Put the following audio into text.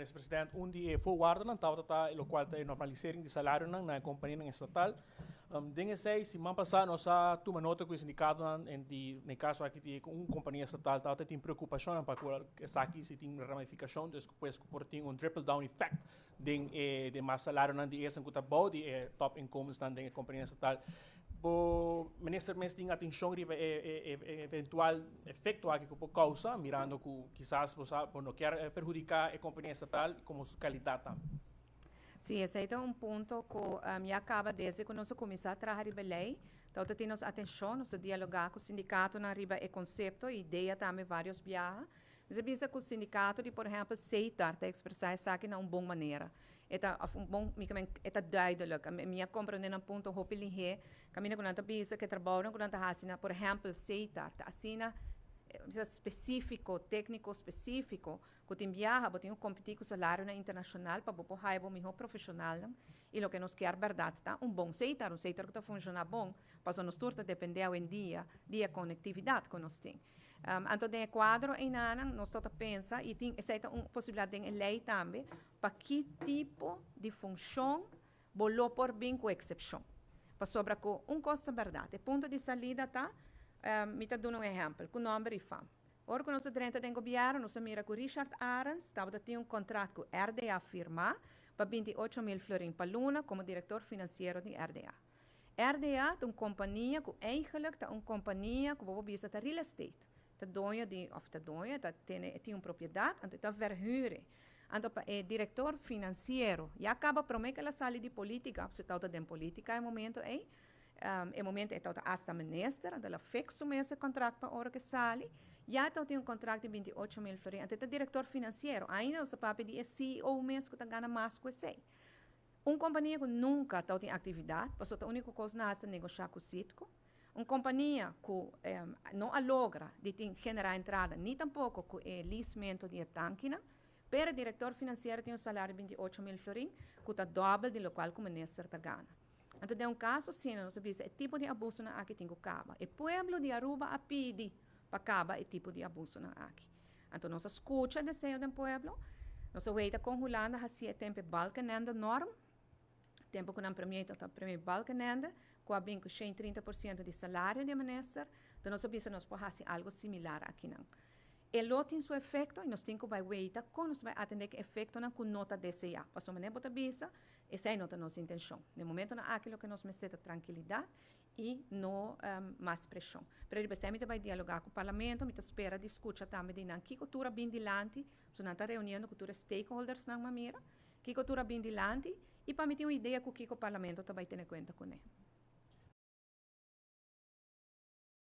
vice-presidente, voorwaarden dan tawta lo qual é normalisering de salário na companhia estatal. Dinge sei, se man passar nossa tuma nota com o sindicato no caso aqui de companhia estatal, tawta tem preocupação para que essa aqui se tem ramificação, depois por ter trickle down effect de mais salário de essa que bom de top incomes na companhia estatal. O ministro mesmo tem atenção riba eventual efeito aqui que por causa, mirando que quizás não quer perjudicar a companhia estatal como sua qualidade também. Sim, esse é um ponto que me acaba desde que nós começamos a trabalhar a lei. Então, temos atenção, nós dialogar com o sindicato na riba e conceito, ideia também vários viagens. Mas pensa que o sindicato, de, por exemplo, aceitar, expressar isso aqui de uma boa maneira. É duidelijk. Minha compreendendo um ponto, eu penso que quando pensa que trabalham, quando assina, por exemplo, aceitar, assina específico, técnico específico, que tem viaja, tem competir com o salário internacional para poder ter um melhor profissional. E o que nós queremos, verdade, tá? Bom aceitar que está funcionando bom, para nós turta depender hoje em dia da conectividade que nós temos. Então, tem quadro em Nana, nós estamos pensando, e tem essa uma possibilidade de lei também, para que tipo de função bolou por bem com exceção. Para sobre com custo verdade. O ponto de saída está, me está dando um exemplo, com o nome e fama. Ora, quando nós dentro do governo, nós mira com Richard Arens, estava a ter um contrato com a RDA firmar, para 28 mil florins para Luna, como diretor financeiro de RDA. RDA é uma companhia que eigenlijk é uma companhia que vai bisa de real estate. Tem uma propriedade, então está verhuren. Então, o diretor financeiro, e acaba prometendo que ela sai de política, se está de política no momento, em momento está hasta minister, então ela fixa esse contrato para a hora que sai, já tem um contrato de 28 mil florins, então é diretor financeiro, ainda o papo de CEO mesmo que está ganhando mais que isso. Uma companhia que nunca tem atividade, porque a única coisa é negociar com o sítio. Uma companhia que não logra de generar entrada, nem tampouco com o licimento de tanquina, pero o diretor financeiro tem um salário de 28 mil florins, que está dobro do qual o ministro está ganhando. Então, é um caso assim, nós sabemos o tipo de abuso na aqui tem que acabar. O povo de Aruba a pedir para acabar o tipo de abuso na aqui. Então, nós escuta o desejo do povo, nós veita com Holanda, assim, tempo balcanando norma, tempo que não permite, está permite balcanando, com a bem que 30% de salário de ministro, então nós sabemos que nós podemos fazer algo similar aqui. Não. Ele tem seu efeito e nós temos que ver como nós vamos atender o efeito com nota DCA. Passou uma nota bisa, essa é a nossa intenção. No momento, não há aquilo que nos necessita tranquilidade e não mais pressão. Mas ele vai dialogar com o parlamento, me espera discutir também de que cultura bem dilante, se não está reunindo cultura stakeholders na maneira, que cultura bem dilante, e para mim ter uma ideia com o que o parlamento vai ter em conta com ele.